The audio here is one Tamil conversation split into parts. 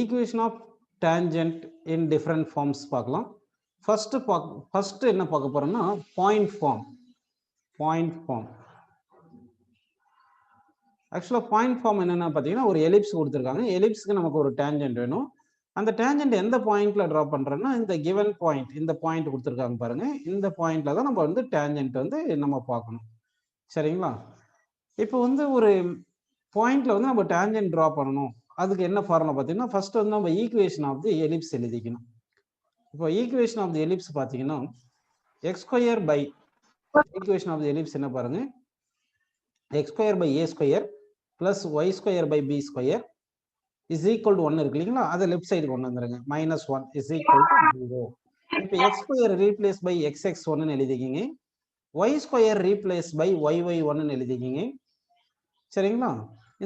Equation of tangent in different forms பார்க்கலாம். ஃபர்ஸ்ட் என்ன பார்க்க போறோம்னா பாயிண்ட் ஃபார்ம். ஆக்சுவலாக பாயிண்ட் ஃபார்ம் என்னென்ன பார்த்தீங்கன்னா, ஒரு எலிப்ஸ் கொடுத்துருக்காங்க. எலிப்ஸ்க்கு நமக்கு ஒரு டேஞ்சன்ட் வேணும். அந்த டேஞ்சன்ட் எந்த பாயிண்ட்ல ட்ரா பண்ணுறோன்னா, இந்த கிவன் பாயிண்ட், இந்த பாயிண்ட் கொடுத்துருக்காங்க பாருங்க. இந்த பாயிண்ட்ல தான் நம்ம வந்து டேஞ்சன்ட் வந்து நம்ம பார்க்கணும். சரிங்களா? இப்போ வந்து ஒரு பாயிண்ட்ல வந்து நம்ம டேஞ்சன்ட் ட்ரா பண்ணணும். அதுக்கு என்ன ஃபார்முலா பார்த்தீங்கன்னா, ஃபர்ஸ்ட் வந்து நம்ம ஈக்குவேஷன் ஆஃப் தி எலிப்ஸ் எழுதிக்கணும். இப்போ ஈக்குவேஷன் ஆஃப் தி எலிப்ஸ் பார்த்தீங்கன்னா, x square by equation of the ellipse என்ன பாருங்க, x square by a square plus y square by b square is equal to 1 இருக்கு இல்லைங்களா? அதை லெஃப்ட் சைடு கொண்டு வந்துருங்க. -1 இஸ் ஈக்குவல் டு 0. இப்போ X square replace by xx1 எழுதிக்கிங்க. Y square replace by yy1 எழுதிக்கிங்க. சரிங்களா?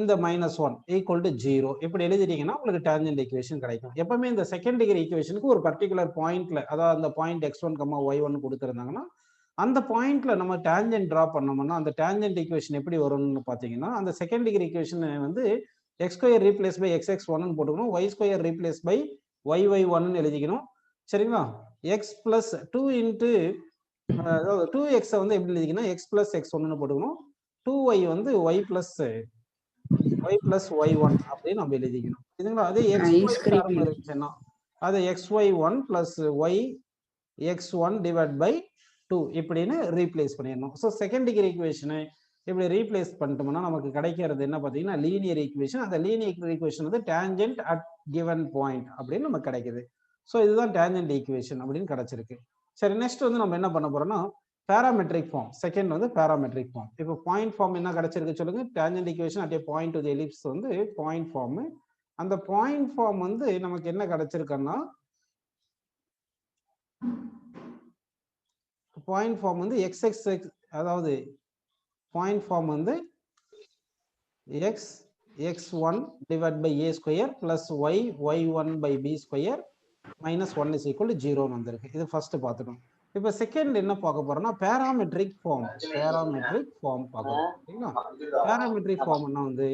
இந்த -1 ஈக்குவல் டு 0 இப்படி எழுதிட்டீங்கன்னா உங்களுக்கு டேஞ்சன்ட் ஈக்குவேஷன் கிடைக்கும். எப்பவுமே இந்த செகண்ட் டிகிரி ஈக்குவேஷனுக்கு ஒரு பர்டிகுலர் பாயிண்ட்ல, அதாவது அந்த பாயிண்ட் x1, y1 கொடுத்துருந்தாங்கன்னா அந்த பாயிண்ட்ல நம்ம டேஞ்சன்ட் டிரா பண்ணோம்னா அந்த டேஞ்சன்ட் ஈக்குவேஷன் எப்படி வரும்னு பார்த்தீங்கன்னா, அந்த செகண்ட் டிகிரி ஈக்குவேஷன் வந்து x square replace by xx1 போட்டுக்கணும். Y square replace by yy1 எழுதிக்கணும். சரிங்களா? எக்ஸ் பிளஸ் 2 இன்ட்டு அதாவது 2x வந்து எப்படி எழுதிக்கணும், எக்ஸ் பிளஸ் x1 போட்டுக்கணும். 2y வந்து y பிளஸ் y1 அப்படின்னு நம்ம எழுதிக்கணும். இதுங்களா? அதே xy ஃபார்ம் இருந்துச்சுன்னா அது xy1 plus y x1 divide by 2 இப்படின்னு ரீப்ளேஸ் பண்ணிடணும். ஸோ செகண்ட் டிகிரி ஈக்குவேஷனை இப்படி ரீப்ளேஸ் பண்ணிட்டோம்னா நமக்கு கிடைக்கிறது என்ன பார்த்தீங்கன்னா லீனியர் ஈக்குவேஷன். அந்த லீனியர் ஈக்குவேஷன் வந்து டேஞ்சன்ட் அட் கிவன் பாயிண்ட் அப்படின்னு நமக்கு கிடைக்குது. ஸோ இதுதான் டேஞ்சன்ட் ஈக்குவேஷன் அப்படின்னு கிடைச்சிருக்கு. சரி, நெக்ஸ்ட் வந்து நம்ம என்ன பண்ண போறோம்னா பேராமெட்ரிக் ஃபார்ம். செகண்ட் வந்து பேராமெட்ரிக் ஃபார்ம். இப்போ பாயிண்ட் ஃபார்ம் என்ன கிடைச்சிருக்கு சொல்லுங்க. Tangent equation at a point to the ellipse வந்து பாயிண்ட் ஃபார்ம். அந்த பாயிண்ட் ஃபார்ம் வந்து நமக்கு என்ன கிடைச்சிருக்குன்னா பாயிண்ட் ஃபார்ம் வந்து xx, அதாவது பாயிண்ட் ஃபார்ம் வந்து x1 divide by a square plus y1 by b square -1 is equal to 0 வந்திருக்கு. இது ஃபர்ஸ்ட் பார்த்துட்டோம். இப்போ செகண்ட் என்ன பார்க்க போறோம்னா பேராமெட்ரிக் ஃபார்ம். பேராமெட்ரிக் ஃபார்ம் பார்க்கணும். சரிங்களா? பேராமெட்ரிக் ஃபார்ம்னா வந்து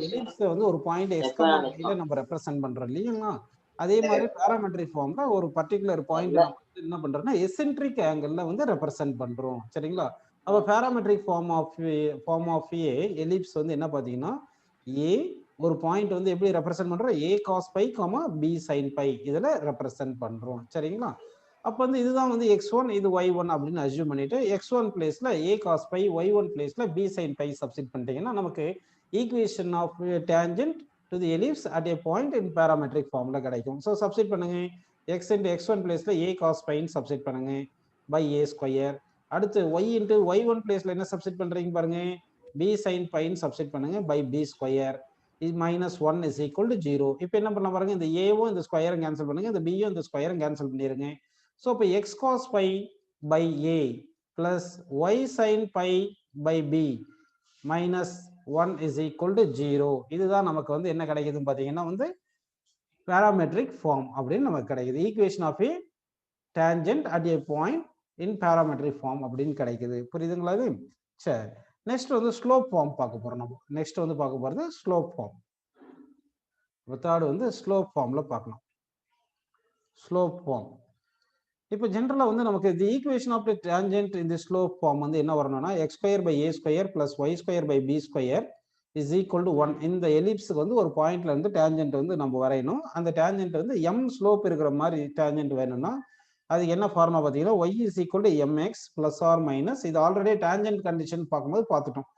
எலிப்ஸ் வந்து ஒரு பாயிண்ட் x, y ல நம்ம ரெப்ரசன்ட் பண்றோம் இல்லைங்களா? அதே மாதிரி பேராமெட்ரிக் ஃபார்ம்ல ஒரு பர்டிகுலர் பாயிண்ட் நம்ம என்ன பண்றோம்னா எசென்ட்ரிக் ஆங்கிள்ல வந்து ரெப்ரசன்ட் பண்றோம். சரிங்களா? அப்ப parametric form of a ellipse வந்து என்ன பாத்தீங்கன்னா, ஏ ஒரு பாயிண்ட் வந்து எப்படி ரெப்ரசன்ட் பண்றோம், a cos π, b sin π இதுல ரெப்ரசன்ட் பண்றோம். சரிங்களா? அப்ப வந்து இதுதான் வந்து x1, இது y1 அப்படின்னு அஸ்யூம் பண்ணிட்டு x1 பிளேஸ்ல a cos π, y1 பிளேஸ்ல b sin π சப்ஸ்டிட் பண்ணிட்டீங்கன்னா நமக்கு equation of tangent to the ellipse at a point in parametric ஃபார்ம்ல கிடைக்கும். ஸோ சப்ஸ்டிட் பண்ணுங்க. x இன்டு x1 பிளேஸ்ல a cos π சப்ஸ்டிட் பண்ணுங்க பை a ஸ்கொயர். அடுத்து y இன்டு y1 பிளேஸ்ல என்ன சப்ஸ்டிட் பண்றீங்க பாருங்க, b sin π சப்ஸ்டிட் பண்ணுங்க பை b ஸ்கொயர். இது -1 இஸ் ஈக்குவல் டு 0. இப்போ என்ன பண்ணலாம் பாருங்க, இந்த ஏவும் இந்த ஸ்கொயரும் கேன்சல் பண்ணுங்க, இந்த பியும் இந்த ஸ்கொயரும் கேன்சல் பண்ணிருங்க. ஸோ இப்போ x cos π by a plus y sin π by b -1 is equal to 0. இதுதான் நமக்கு வந்து என்ன கிடைக்குதுன்னு பார்த்தீங்கன்னா வந்து பேராமெட்ரிக் ஃபார்ம் அப்படின்னு நமக்கு கிடைக்குது. Equation of a tangent at a point in parametric form அப்படின்னு கிடைக்குது. புரியுதுங்களா இது? சரி, நெக்ஸ்ட் வந்து ஸ்லோப் ஃபார்ம் பார்க்க போறோம். நம்ம நெக்ஸ்ட் வந்து பார்க்க போறது ஸ்லோப் ஃபார்ம். தேர்ட் வந்து ஸ்லோப் ஃபார்ம்ல பார்க்கலாம். ஸ்லோப் ஃபார்ம் இப்போ ஜென்ரலா வந்து நமக்கு the equation of the tangent in the slope form வந்து என்ன வரணும்னா x square by a square plus y square by b square is equal to 1. இந்த எலிப்ஸுக்கு வந்து ஒரு பாயிண்ட்ல இருந்து டேஞ்சன்ட் வந்து நம்ம வரையணும். அந்த டேஞ்சன்ட் வந்து m ஸ்லோப் இருக்கிற மாதிரி டேஞ்சன்ட் வேணும்னா அது என்ன ஃபார்முலா பார்த்தீங்கன்னா y is equal to mx plus or minus. இது ஆல்ரெடி டேஞ்சன்ட் கண்டிஷன் பார்க்கும்போது பார்த்துட்டோம்.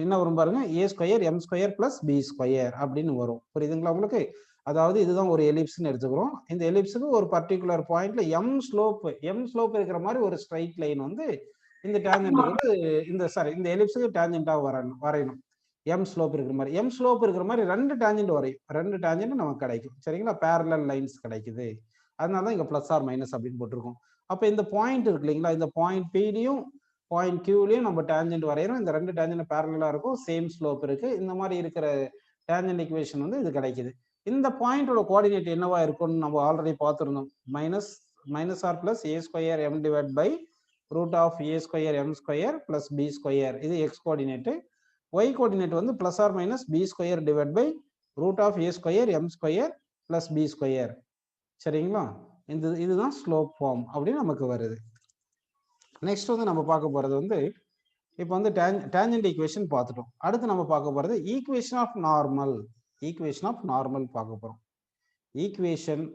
என்ன வரும் பாருங்க, a square m square plus b square அப்படின்னு வரும். புரியுதுங்களா உங்களுக்கு? அதாவது இதுதான் ஒரு எலிப்ஸ்ன்னு எடுத்துக்கிறோம். இந்த எலிப்ஸுக்கு ஒரு பர்டிகுலர் பாயிண்ட்ல m ஸ்லோப் இருக்கிற மாதிரி ஒரு ஸ்ட்ரைட் லைன் வந்து இந்த டேஞ்சன்ட் வந்து இந்த எலிப்ஸுக்கு டேஞ்சன்ட்டா வரையணும். m ஸ்லோப் இருக்கிற மாதிரி, m ஸ்லோப் இருக்கிற மாதிரி ரெண்டு டேஞ்சன்ட் வரையும். ரெண்டு டேஞ்சன்ட் நமக்கு கிடைக்கும். சரிங்களா? பேரலல் லைன்ஸ் கிடைக்குது. அதனால தான் இங்க பிளஸ் ஆர் மைனஸ் அப்படின்னு போட்டிருக்கோம். அப்ப இந்த பாயிண்ட் இருக்கு இல்லைங்களா, இந்த பாயிண்ட் Pலையும் பாயிண்ட் Qலையும் நம்ம டேஞ்சன்ட் வரையறோம். இந்த ரெண்டு டேஞ்சன்ட் பேரலா இருக்கும், சேம் ஸ்லோப் இருக்கு. இந்த மாதிரி இருக்கிற டேஞ்சன்ட் ஈக்குவேஷன் வந்து இது கிடைக்குது. இந்த பாயிண்டோட கோஆர்டினேட் என்னவா இருக்கும்னு நம்ம ஆல்ரெடி பார்த்துருந்தோம். Minus or plus a square m divide by root of a square m square plus b square. இது எக்ஸ் கோஆர்டினேட். y கோஆர்டினேட் வந்து plus or minus b square divide by root of A square M square plus B square. சரிங்களா? இதுதான் ஸ்லோப் ஃபார்ம் அப்படின்னு நமக்கு வருது. நெக்ஸ்ட் வந்து நம்ம பார்க்க போறது வந்து இப்போ வந்து டேஞ்சன்ட் ஈக்குவேஷன் பார்த்துட்டோம். அடுத்து நம்ம பார்க்க போறது equation of normal. Equation of normal பார்க்க போறோம். Equation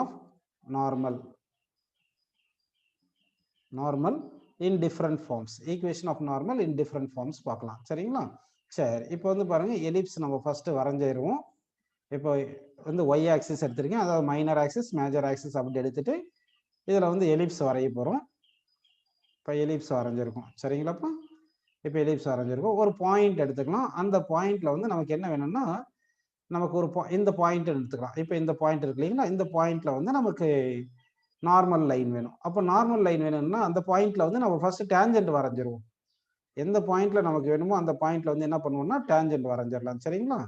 of normal in different forms. Equation of normal in different forms பார்க்கலாம். சரிங்களா? சரி, இப்போ வந்து பாருங்க எலிப்ஸ் நம்ம ஃபர்ஸ்ட் வரைஞ்சிருவோம். இப்போ வந்து ஒய் ஆக்சிஸ் எடுத்திருக்கேன், அதாவது மைனர் ஆக்சிஸ் மேஜர் ஆக்சிஸ் அப்படி எடுத்துட்டு இதில் வந்து எலிப்ஸ் வரைய போகிறோம். இப்போ எலிப்ஸ் வரைஞ்சிருக்கும். சரிங்களாப்பா? இப்போ எலிப்ஸ் வரைஞ்சிருக்கும். ஒரு பாயிண்ட் எடுத்துக்கலாம். அந்த பாயிண்ட்ல வந்து நமக்கு என்ன வேணும்னா நமக்கு ஒரு இந்த பாயிண்ட் எடுத்துக்கலாம். இப்போ இந்த பாயிண்ட் இருக்கு இல்லைங்களா? இந்த பாயிண்ட்ல வந்து நமக்கு நார்மல் லைன் வேணும். அப்போ நார்மல் லைன் வேணும்னா அந்த பாயிண்ட்ல வந்து நம்ம ஃபர்ஸ்ட் டேஞ்சன்ட் வரைஞ்சிருவோம். எந்த பாயிண்ட்ல நமக்கு வேணுமோ அந்த பாயிண்ட்ல வந்து என்ன பண்ணுவோம்னா டேஞ்சன்ட் வரைஞ்சிடலாம். சரிங்களா?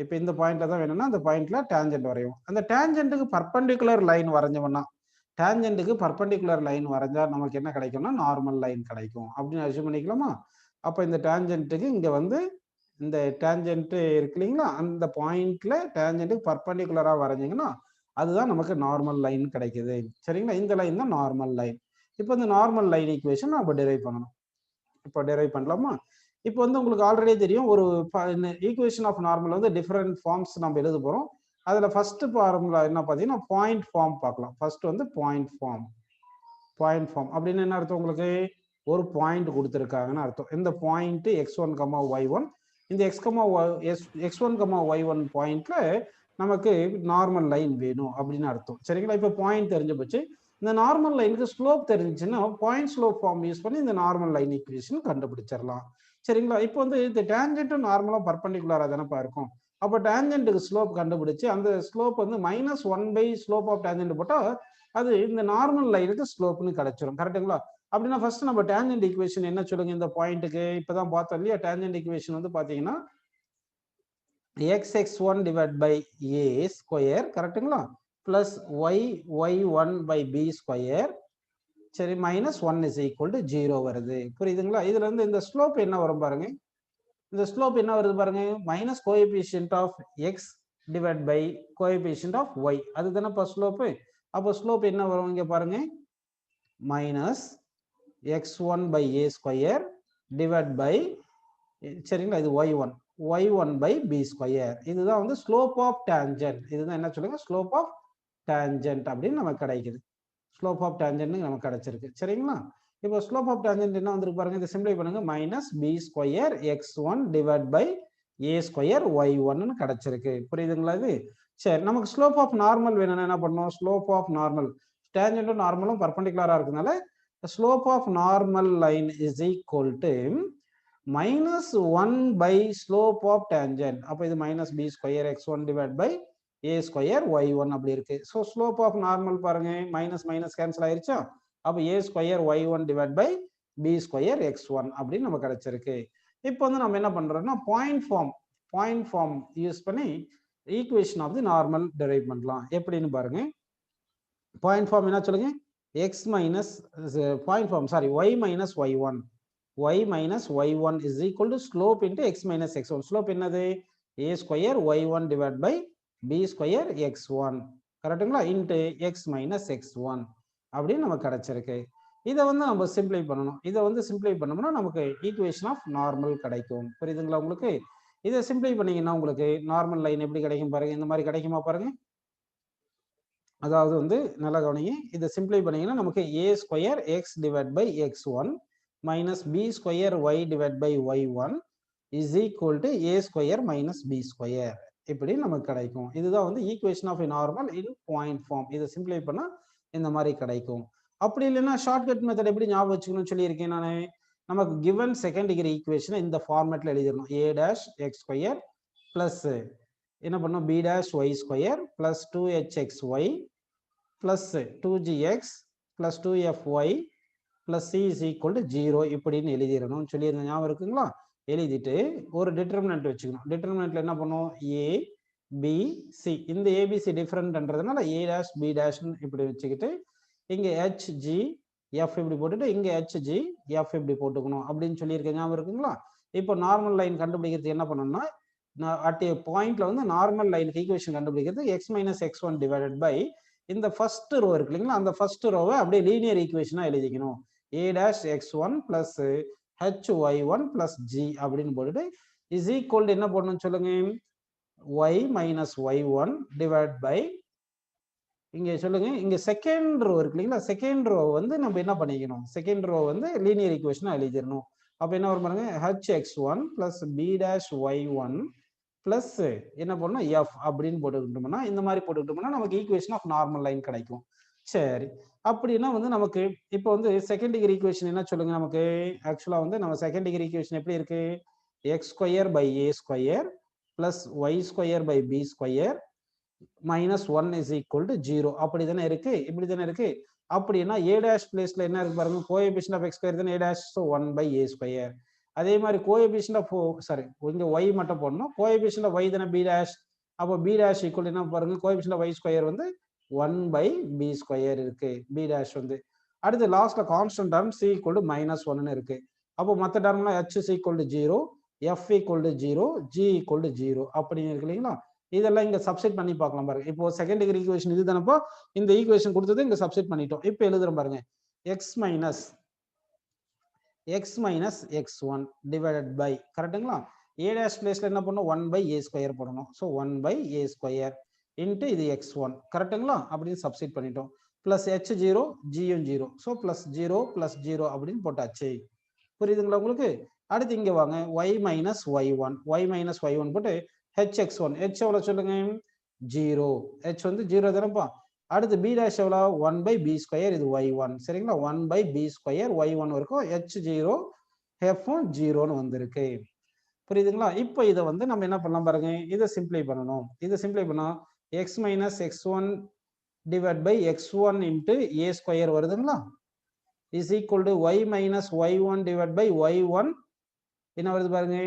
இப்போ இந்த பாயிண்ட்ல தான் வேணும்னா அந்த பாயிண்ட்ல டேஞ்சன்ட் வரையும். அந்த டேஞ்சன்ட்டுக்கு பர்பெண்டிகுலர் லைன் வரைஞ்சோம்னா டேஞ்சன்ட்டுக்கு பர்பெண்டிகுலர் லைன் வரைஞ்சா நமக்கு என்ன கிடைக்கும்னா நார்மல் லைன் கிடைக்கும் அப்படின்னு அசியூம் பண்ணிக்கலாமா? அப்போ இந்த டேஞ்சன்ட்டுக்கு இங்க வந்து இந்த டேஞ்சன்ட் இருக்கு இல்லைங்களா? அந்த பாயிண்ட்ல டேஞ்சன்ட்டுக்கு பர்பெண்டிகுலரா வரைஞ்சிங்கன்னா அதுதான் நமக்கு நார்மல் லைன் கிடைக்குது. சரிங்களா? இந்த லைன் தான் நார்மல் லைன். இப்போ இந்த நார்மல் லைன் ஈக்குவேஷன் நம்ம டெரைவ் பண்ணணும். இப்போ டெரைவ் பண்ணலாமா? இப்போ வந்து உங்களுக்கு ஆல்ரெடி தெரியும் ஒரு ஈக்குவேஷன் ஆஃப் நார்மல் வந்து டிஃப்ரெண்ட் ஃபார்ம்ஸ் நம்ம எழுத போறோம். அதுல ஃபர்ஸ்ட் ஃபார்முலா என்ன பார்த்தீங்கன்னா பாயிண்ட் ஃபார்ம் பார்க்கலாம். ஃபர்ஸ்ட் வந்து பாயிண்ட் ஃபார்ம் அப்படின்னு என்ன அர்த்தம்? உங்களுக்கு ஒரு பாயிண்ட் கொடுத்துருக்காங்கன்னு அர்த்தம். இந்த பாயிண்ட் x1, y1, இந்த x1, y1 பாயிண்ட்ல நமக்கு நார்மல் லைன் வேணும் அப்படின்னு அர்த்தம். சரிங்களா? இப்போ பாயிண்ட் தெரிஞ்சு போச்சு. இந்த நார்மல் லைனுக்கு ஸ்லோப் தெரிஞ்சுச்சுன்னா பாயிண்ட் ஸ்லோப் ஃபார்ம் யூஸ் பண்ணி இந்த நார்மல் லைன் ஈக்குவேஷன் கண்டுபிடிச்சிடலாம். சரிங்களா? இப்போ வந்து இந்த டேஞ்சன்ட்டும் நார்மலாக பர்பெண்டிகுலராக தானப்பா இருக்கும். அப்போ டேஞ்சன்ட்டுக்கு ஸ்லோப் கண்டுபிடிச்சு அந்த ஸ்லோப் வந்து -1 ஸ்லோப் ஆஃப் டேஞ்சன்ட் போட்டால் அது இந்த நார்மல் லைனுக்கு ஸ்லோப்னு கிடைச்சிரும். கரெக்டுங்களா? அப்படின்னா ஃபர்ஸ்ட் நம்ம டேஞ்சன்ட் ஈக்குவேஷன் என்ன சொல்லுங்க இந்த பாயிண்ட்டுக்கு? இப்பதான் பார்த்தோம் இல்லையா? டேஞ்சன்ட் ஈக்குவேஷன் வந்து பாத்தீங்கன்னா xx1 divide by a square, கரெக்டுங்களா? Plus y1 by b square, சரி, -1 இஸ் ஈக்குவல் டு 0 வருது. புரியுதுங்களா? இதுல இருந்து இந்த ஸ்லோப் என்ன வரும் பாருங்க. இந்த ஸ்லோப் என்ன வருது பாருங்க, minus coefficient of x divide by coefficient of y. அதுதானே ஸ்லோப்பு. அப்போ ஸ்லோப் என்ன வரும் இங்க பாருங்க, minus x1 by a square divide by, சரிங்களா, இது y1 பை b ஸ்கொயர். இதுதான் வந்து ஸ்லோப் ஆஃப் டேஞ்சன்ட். இதுதான் என்ன சொல்லுங்க, ஸ்லோப் ஆஃப் டேஞ்சன்ட் அப்படின்னு நமக்கு கிடைக்குது. ஸ்லோப் ஆஃப் டேஞ்சன்ட் நமக்கு கிடைச்சிருக்கு. சரிங்களா? இப்போ ஸ்லோப் ஆஃப் டேஞ்சன்ட் என்ன வந்திருக்கு பாருங்க, இதை சிம்பிளை பண்ணுங்க. Minus b square x1 divide by a square y1 கிடைச்சிருக்கு. புரியுதுங்களா? இது சரி. நமக்கு ஸ்லோப் ஆஃப் நார்மல் வேணும்னா என்ன பண்ணணும்? ஸ்லோப் ஆஃப் நார்மல், டேஞ்சன்ட்டும் நார்மலும் பர்பெண்டிகுலரா இருக்கனால slope of normal line is equal to -1 by slope of tangent. அப்போ இது minus b square x1 divide by a square y1 அப்படி இருக்கு. ஸோ ஸ்லோப் ஆஃப் நார்மல் பாருங்க, மைனஸ் மைனஸ் கேன்சல் ஆயிருச்சா? அப்போ a square y1 divide by b square x1 அப்படின்னு நம்ம கிடைச்சிருக்கு. இப்போ வந்து நம்ம என்ன பண்றோம்னா பாயிண்ட் ஃபார்ம் யூஸ் பண்ணி equation of the normal derive பண்ணலாம். எப்படின்னு பாருங்க. பாயிண்ட் ஃபார்ம் என்ன சொல்லுங்க, x minus point form sorry y minus y1 is equal to slope into x minus x1. Slope என்னது, a square y1 divide by b square x1, கரெக்டுங்களா, இன்டு x மைனஸ் x1 அப்படின்னு நமக்கு கிடைச்சிருக்கு. இதை வந்து நம்ம சிம்பிளை பண்ணணும். இதை வந்து சிம்பிளை பண்ணோம்னா நமக்கு ஈக்குவேஷன் ஆஃப் நார்மல் கிடைக்கும். புரியுதுங்களா உங்களுக்கு? இதை சிம்பிளை பண்ணீங்கன்னா உங்களுக்கு நார்மல் லைன் எப்படி கிடைக்கும் பாருங்க. இந்த மாதிரி கிடைக்குமா பாருங்க. அதாவது வந்து நல்லா கவனிங்க. இதை சிம்பிளை பண்ணீங்கன்னா நமக்கு a square x divide by x1 minus b square y divide by y1 is equal to a square minus b square இப்படி நமக்கு கிடைக்கும். இதுதான் வந்து equation of normal in point form. இதை சிம்பிளை பண்ணா இந்த மாதிரி கிடைக்கும். அப்படி இல்லைன்னா ஷார்ட்கட் மெத்தட் எப்படி ஞாபகம் வச்சுக்கணும்னு சொல்லியிருக்கேன் நான். நமக்கு கிவன் செகண்ட் டிகிரி ஈக்குவேஷனை இந்த ஃபார்மேட்ல எழுதிடணும். a dash x square plus என்ன பண்ணோம், b dash y square plus 2hxy plus 2gx plus 2fy plus c is equal to 0 இப்படின்னு எழுதிடணும் சொல்லியிருந்தேன். ஞாபகம் இருக்குங்களா? எழுதிட்டு ஒரு டிட்டர்மினன்ட் வச்சுக்கணும். டிட்டர்மினன்ட்ல என்ன பண்ணுவோம், a b c. இந்த abc டிஃபரெண்ட்ன்றதுனால a டேஷ் b டேஷ்னு இப்படி வச்சுக்கிட்டு இங்க h g f இப்படி போட்டுட்டு இங்க h g f இப்படி போட்டுக்கணும் அப்படின்னு சொல்லியிருக்கேன். ஞாபகம் இருக்குங்களா? இப்போ நார்மல் லைன் கண்டுபிடிக்கிறது என்ன பண்ணணும்னா at a பாயிண்ட்ல வந்து நார்மல் லைனுக்கு ஈக்குவேஷன் கண்டுபிடிக்கிறது x minus x1 divided by இந்த ஃபர்ஸ்ட் ரோ இருக்கு இல்லைங்களா, அந்த ஃபர்ஸ்ட் ரோவை அப்படியே லீனியர் ஈக்குவேஷனா எழுதிக்கணும். a dash x1 plus hy1 plus g அப்படின்னு போட்டுட்டு is equal என்ன போடணும்னு சொல்லுங்க, y minus y1 divided by இங்க சொல்லுங்க, இங்க செகண்ட் ரோ இருக்கு இல்லைங்களா, செகண்ட் ரோ வந்து நம்ம என்ன பண்ணிக்கணும், செகண்ட் ரோ வந்து லீனியர் ஈக்குவேஷனா எழுதிடணும். அப்ப என்ன வரும் பாருங்க, hx1 plus b dash y1 plus என்ன பண்ணணும் எஃப் அப்படின்னு போட்டுக்கிட்டோம்னா, இந்த மாதிரி போட்டுக்கிட்டோம்னா நமக்கு ஈக்குவேஷன் ஆஃப் நார்மல் லைன் கிடைக்கும். சரி, அப்படின்னா வந்து நமக்கு இப்போ வந்து செகண்ட் டிகிரி ஈக்குவேஷன் என்ன சொல்லுங்க, நமக்கு ஆக்சுவலா வந்து நம்ம செகண்ட் டிகிரி ஈக்குவேஷன் எப்படி இருக்கு, x square by a square plus y square by b square minus 1 is equal to 0 அப்படி தானே இருக்கு, இப்படி தானே இருக்கு. அப்படின்னா ஏ டேஷ் பிளேஸ்ல என்ன இருக்கு பாருங்க, கோஎஃபிஷியன்ட் ஆஃப் எக்ஸ் ஸ்கொயர் தானே a dash, so 1 by a square. அதே மாதிரி கோஎஃபிஷியன்ட் ஆஃப் சாரி இங்க y மட்டும் போடணும், கோஎஃபிஷியன்ட் ஆஃப் y தானே b dash, அப்போ b dash ஈக்குவல் என்ன பாருங்க, கோஎஃபிஷியன்ட் ஆஃப் y ஸ்கொயர் வந்து 1 பை b ஸ்கொயர் இருக்கு, b dash வந்து. அடுத்து லாஸ்ட்ல constant term c equal to -1 ன்னு இருக்கு. அப்போ மற்ற டர்ம்லாம் h is equal to 0, f equal to 0, g equal to 0 அப்படின்னு இருக்கு இல்லைங்களா. இதெல்லாம் இங்க சப்ஸ்டிட் பண்ணி பார்க்கலாம் பாருங்க. இப்போ செகண்ட் டிகிரி ஈக்குவேஷன் இது தானப்போ, இந்த ஈக்குவேஷன் கொடுத்தது இங்க சப்ஸ்டிட் பண்ணிட்டோம். இப்போ எழுதுறோம் பாருங்க, x minus x1 divided by கரெக்ட்டுங்களா, a dash பிளேஸ்ல என்ன பண்ணணும், 1 by a ஸ்கொயர் போடணும். So 1 by a square into இது x1 கரெக்ட்டுங்களா, அப்படின்னு சப்ஸ்டிட் பண்ணிட்டோம். Plus h0 g-யும் 0, so plus 0 plus 0 அப்படின்னு போட்டாச்சு. புரியுதுங்களா உங்களுக்கு. அடுத்து இங்க வாங்க, y minus y1 போட்டு hx1, h எவ்வளவு சொல்லுங்க 0, h வந்து 0 தானப்பா. அடுத்து b dash எவ்வளோ 1 by b ஸ்கொயர், இது y1 சரிங்களா, 1 by b ஸ்கொயர் y1 இருக்கும், h0 f 0ன்னு வந்திருக்கு. புரியுதுங்களா. இப்போ இதை வந்து நம்ம என்ன பண்ணலாம் பாருங்க, இதை சிம்பிளை பண்ணணும். இதை சிம்பிளை பண்ணா x minus x1 divided by x1 into a square வருதுங்களா, is equal to y minus y1 divided by y1 என்ன வருது பாருங்க,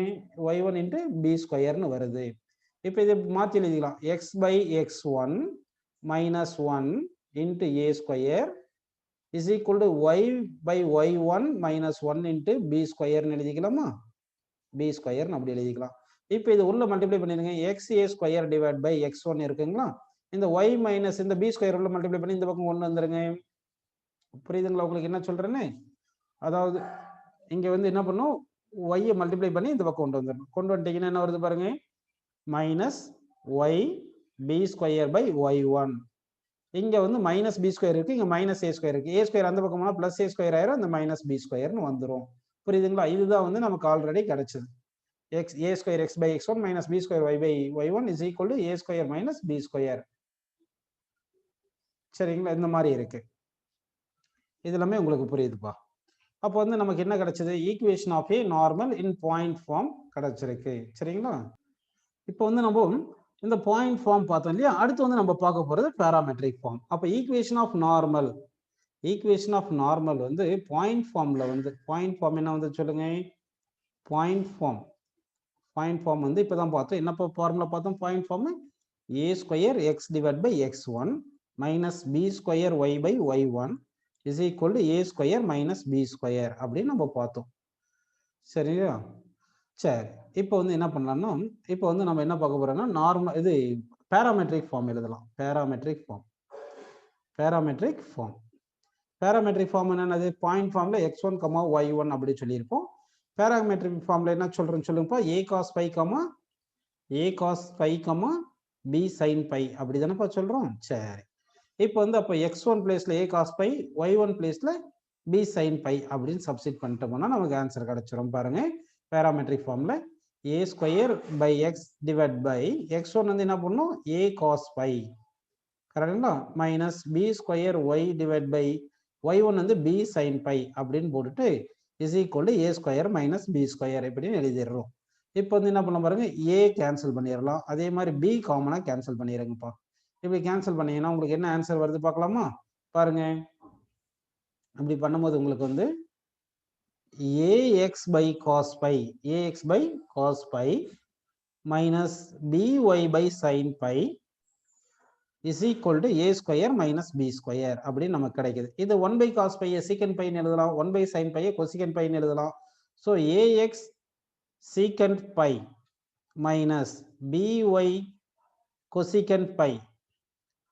y1 into b ஸ்கொயர்னு வருது. இப்போ இதை மாற்றி எழுதிக்கலாம், x by x1 minus 1 into a square is equal to y by y1 minus 1 into b square எழுதிக்கலாமா, b square அப்படி எழுதிக்கலாம். இப்போ இது உள்ள மல்டிப்ளை பண்ணிருங்க, xa square divided by x1 இருக்குங்களா, இந்த y minus இந்த b square உள்ள மல்டிப்ளை பண்ணி இந்த பக்கம் கொண்டு வந்துருங்க. புரியுதுங்களா உங்களுக்கு என்ன சொல்றேன்னு. அதாவது இங்க வந்து என்ன பண்ணும், y மல்டிப்ளை பண்ணி இந்த பக்கம் கொண்டு வந்துடணும். கொண்டு வந்துட்டீங்கன்னா என்ன வருது பாருங்க, minus y b square by y1. இங்க வந்து மைனஸ் பி ஸ்கொயர் இருக்கு, இங்க மைனஸ் ஏ ஸ்கொயர் இருக்கு, ஏ ஸ்கொயர் அந்த பக்கம் போனா பிளஸ் ஏ ஸ்கொயர் ஆயிரும், இந்த மைனஸ் பி ஸ்கொயர்னு வந்துடும். புரியுதுங்களா. இதுதான் வந்து நமக்கு ஆல்ரெடி கிடைச்சது, x a square x by x one minus b square y by y one is equal to a square minus b square. சரிங்களா, இந்த மாதிரி இருக்கு. இது எல்லாமே உங்களுக்கு புரியுதுப்பா. அப்போ வந்து நமக்கு என்ன கிடைச்சது, equation of a normal in point form கிடைச்சிருக்கு. சரிங்களா. இப்போ வந்து நம்ம இந்த பாயிண்ட் ஃபார்ம் பார்த்தோம் இல்லையா, அடுத்து வந்து நம்ம பார்க்க போறது பேராமெட்ரிக் ஃபார்ம். அப்போ equation of normal, equation of normal வந்து பாயிண்ட் ஃபார்ம்ல வந்து, பாயிண்ட் ஃபார்ம் என்ன வந்து சொல்லுங்க, பாயிண்ட் ஃபார்ம், பாயிண்ட் ஃபார்ம் வந்து இப்பதான் பார்த்தோம். என்ன ஃபார்முலா பார்த்தோம், point form a square x divide by x one minus b square y by y one is equal to a square minus b square அப்படின்னு நம்ம பார்த்தோம். சரியா. சரி, இப்போ வந்து என்ன பண்ணலாம்னா, இப்போ வந்து நம்ம என்ன பார்க்க போறோம்னா நார்மல் இது பேராமெட்ரிக் ஃபார்ம் எழுதலாம். Parametric form, parametric form, parametric form என்னது, பாயிண்ட் ஃபார்ம்ல x1 கமா y1 அப்படி சொல்லியிருப்போம். பேராமெட்ரிக் ஃபார்ம்ல என்ன சொல்றேன்னு சொல்லுங்கப்பா, a cos phi comma a cos phi comma b sin phi அப்படி தானேப்பா சொல்றோம். சரி, இப்போ வந்து அப்போ x1 பிளேஸ்ல a cos phi, y1 பிளேஸ்ல b sin phi அப்படின்னு சப்ஸ்டிட் பண்ணிட்டோம்னா நமக்கு ஆன்சர் கிடைச்சிரும். பாருங்க, பேராமெட்ரிக் ஃபார்ம்ல a square by x divide by x1 வந்து என்ன பண்ணும் a cos phi கரெக்டுங்களா, minus b square y divide by y1 வந்து b sin phi அப்படின்னு போட்டுட்டு is equal to a square minus b square இப்படின்னு எழுதிடுறோம். இப்போ வந்து என்ன பண்ண பாருங்க, a கேன்சல் பண்ணிடலாம், அதே மாதிரி b காமனா கேன்சல் பண்ணிடுங்கப்பா. இப்படி கேன்சல் பண்ணீங்கன்னா உங்களுக்கு என்ன ஆன்சர் வருது பார்க்கலாமா. பாருங்க, அப்படி பண்ணும்போது உங்களுக்கு வந்து ax by cos phi, ax by cos phi minus by by sin phi is equal to a square minus b square அப்படின்னு நமக்கு கிடைக்குது. இது 1 by cos phi secant pi எழுதலாம், 1 by sin pi cosecant pi எழுதலாம். So ax secant pi minus by cosecant pi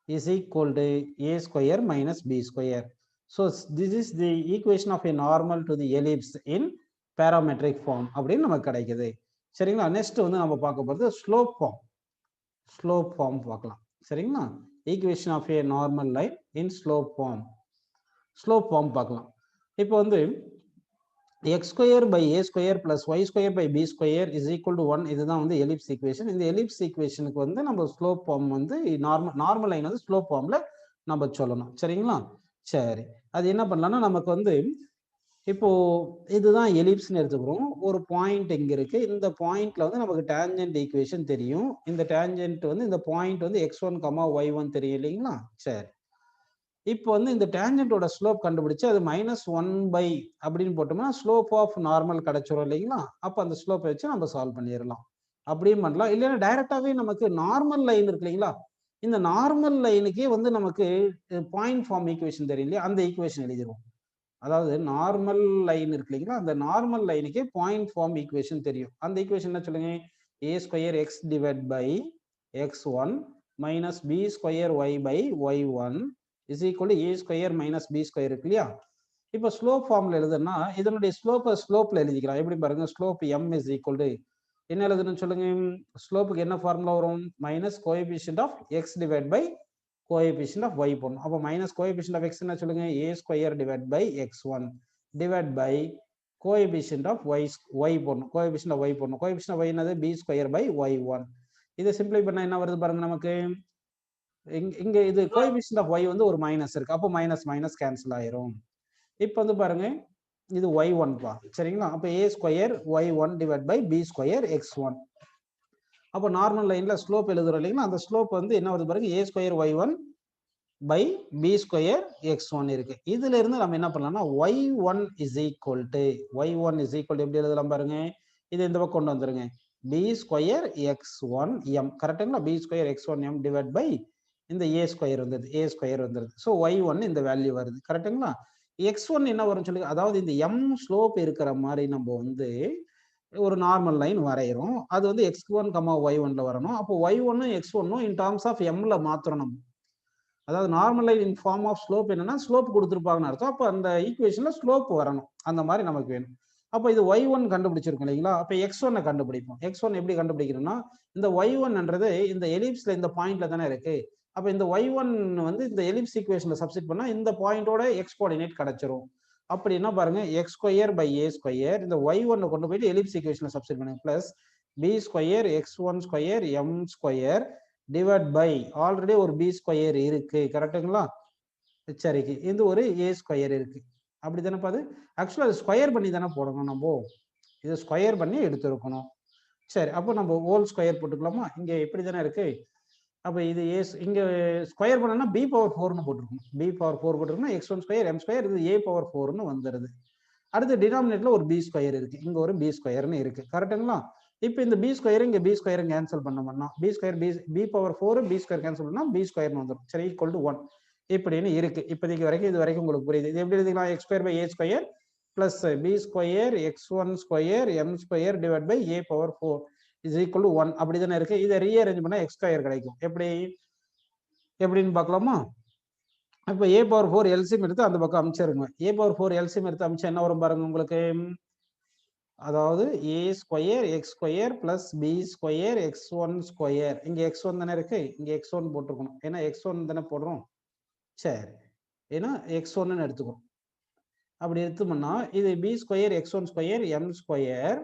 is equal to a square minus b square. So this is the equation of a normal to the ellipse in parametric form அப்படின்னு நமக்கு கிடைக்குது. சரிங்களா? நெக்ஸ்ட் வந்து நம்ம பார்க்க போகிறது ஸ்லோப் ஃபார்ம். ஸ்லோப் ஃபார்ம் பார்க்கலாம். சரிங்களா? Equation of a normal line in slope form. Slope form பார்க்கலாம். இப்போ வந்து x square by a square plus y square by b square is equal to 1. இதுதான் வந்து எலிப்ஸ் ஈக்குவேஷன். இந்த எலிப்ஸ் ஈக்குவேஷனுக்கு வந்து நம்ம ஸ்லோப் ஃபார்ம் வந்து நார்மல் லைன் வந்து ஸ்லோப் ஃபார்ம்ல நம்ம சொல்லணும். சரிங்களா? சரி, அது என்ன பண்ணலாம்னா நமக்கு வந்து இப்போ இதுதான் எலிப்ஸ்னு எடுத்துக்கிறோம். ஒரு பாயிண்ட் இங்க இருக்கு. இந்த பாயிண்ட்ல வந்து நமக்கு டேஞ்சென்ட் ஈக்குவேஷன் தெரியும். இந்த டேஞ்சென்ட் வந்து இந்த பாயிண்ட் வந்து x1, y1 தெரியும் இல்லைங்களா? சரி, இப்போ வந்து இந்த டேஞ்சென்ட்டோட ஸ்லோப் கண்டுபிடிச்சு அது -1 அப்படின்னு போட்டோம்னா ஸ்லோப் ஆஃப் நார்மல் கிடைச்சிரும் இல்லைங்களா? அப்போ அந்த ஸ்லோப்பை வச்சு நம்ம சால்வ் பண்ணிடலாம். அப்படியும் பண்ணலாம். இல்லைன்னா டைரக்டாவே நமக்கு நார்மல் லைன் இருக்கு இல்லைங்களா? இந்த நார்மல் லைனுக்கே வந்து நமக்கு பாயிண்ட் ஃபார்ம் ஈக்குவேஷன் தெரியும் இல்லையா? அந்த ஈக்குவேஷன் எழுதிடுவோம். அதாவது நார்மல் லைன் இருக்கு இல்லைங்களா? அந்த நார்மல் லைனுக்கே பாயிண்ட் ஃபார்ம் ஈக்குவேஷன் தெரியும். அந்த ஈக்குவேஷன் என்ன சொல்லுங்க? a square x divide by x1 minus b square y by y1 is equal to a square minus b square இருக்கு இல்லையா? இப்போ ஸ்லோப் ஃபார்ம்ல எழுதுனா இதனுடைய ஸ்லோப்ல எழுதிக்கலாம். எப்படி பாருங்க? Slope m is equal to என்ன எழுதணும்னு சொல்லுங்க. ஸ்லோப்புக்கு என்ன ஃபார்முலா வரும்? Minus coefficient of x divide by coefficient of y போடணும். அப்போ மைனஸ் கோஎஃபிஷியன்ட் ஆஃப் x என்ன சொல்லுங்க? a square divide by x1 divide by coefficient of y போடணும். கோஎஃபிஷியன்ட் ஆஃப் y போடணும். கோஎஃபிஷியன்ட் ஆஃப் y என்னது? b square by y1. இதை சிம்பிளை பண்ணா என்ன வருது பாருங்க நமக்கு. இங்க இது கோஎஃபிஷியன்ட் ஆஃப் y வந்து ஒரு மைனஸ் இருக்கு. அப்போ மைனஸ் மைனஸ் கேன்சல் ஆயிரும். இப்போ வந்து பாருங்க இது y1 பா. சரிங்களா? அப்போ a square y1 divide by b square x1. அப்போ நார்மல் லைன்ல ஸ்லோப் எழுதுறோம் இல்லைங்களா? அந்த ஸ்லோப் வந்து என்ன வருது பாருங்க? a square y1 by b square x1 இருக்கு. இதுல இருந்து நம்ம என்ன பண்ணலாம்னா y1 இஸ் ஈக்குவல் டு எப்படி எழுதலாம் பாருங்க. இது இந்த பக்கம் கொண்டு வந்துருங்க. b square x1 m. கரெக்ட்டுங்களா? b square x1 m divide by இந்த a ஸ்கொயர் வந்தது. ஸோ y1 இந்த வேல்யூ வருது. கரெக்ட்டுங்களா? x1 என்ன வரும்னு சொல்லி, அதாவது இந்த m ஸ்லோப் இருக்கிற மாதிரி நம்ம வந்து ஒரு நார்மல் லைன் வரைகிறோம். அது வந்து x1, y1ல வரணும். அப்போ y1 x1 in terms of mல மாத்திரம் நம்ம. அதாவது normal line in form of slope என்னன்னா ஸ்லோப் கொடுத்துருப்பாங்கன்னு அர்த்தம். அப்போ அந்த ஈக்குவேஷன்ல ஸ்லோப் வரணும். அந்த மாதிரி நமக்கு வேணும். அப்போ இது y1 கண்டுபிடிச்சிருக்கோம் இல்லைங்களா? அப்போ x1 கண்டுபிடிப்போம். x1 எப்படி கண்டுபிடிக்கணும்னா இந்த y1ன்றது இந்த எலிப்ஸ்ல இந்த பாயிண்ட்ல தானே இருக்கு. அப்போ இந்த y1 வந்து இந்த எலிப்ஸ் ஈக்குவேஷன்ல சப்ஸ்டிட் பண்ணா இந்த பாயிண்டோட எக்ஸ் கோஆர்டினேட் கிடைச்சிரும். அப்படின்னா பாருங்க x square by a square இந்த y1 கொண்டு போயிட்டு எலிப்ஸ் ஈக்குவேஷன்ல சப்ஸ்டிட் பண்ணுங்க. Plus b square x1 square m square divide by already ஒரு b ஸ்கொயர் இருக்கு. கரெக்டுங்களா? சரி, இது ஒரு a ஸ்கொயர் இருக்கு. அப்படி தானே பாது? ஆக்சுவலா அது ஸ்கொயர் பண்ணி தானே போடணும். நம்ம இதை ஸ்கொயர் பண்ணி எடுத்துருக்கணும். சரி, அப்போ நம்ம ஹோல் ஸ்கொயர் போட்டுக்கலாமா? இங்க இப்படி தானே இருக்கு. அப்போ இது a இங்க ஸ்கொயர் பண்ணனா b பவர் 4ன்னு போட்டுருக்கணும். b பவர் 4 போட்டுருக்கணும். x1 ஸ்கொயர் m ஸ்கொயர் இது a பவர் 4ன்னு வந்துடுது. அடுத்து டினாமினேட்டர்ல ஒரு b ஸ்கொயர் இருக்கு. இங்க ஒரு b ஸ்கொயர்னு இருக்கு. கரெக்டுங்களா? இப்போ இந்த b ஸ்கொயர் இங்க b ஸ்கொயர் கேன்சல் பண்ணோம்னா b square b power 4 b square cancel பண்ணா b ஸ்கொயர்னு வந்துடும். சரி, ஈக்குவல் டு 1 இப்படின்னு இருக்கு. இப்போதைக்கு வரைக்கும் இது வரைக்கும் உங்களுக்கு புரியுது. இது எப்படி எழுதிக்கலாம்? x square by a square plus b square x1 square m square divide by a power 4 is equal to 1. அப்படி தானே இருக்கு. இதை ரீஅரேஞ்ச் பண்ணா x ஸ்கொயர் கிடைக்கும். எப்படின்னு பார்க்கலாமா? இப்போ a பவர் 4 எல்சிஎம் எடுத்து அந்த பக்கம் அமிச்சிருங்க. a பவர் 4 எல்சிஎம் எடுத்து அமிச்சா என்ன வரும் பாருங்க உங்களுக்கு. அதாவது a square x square plus B square x1 square. இங்க x1 தானே இருக்கு. இங்க x1 போட்டிருக்கணும். ஏன்னா x1 தானே போடுறோம். சரி, ஏன்னா x1 எடுத்துக்கணும். அப்படி எடுத்தோம்னா இது b square x1 square m square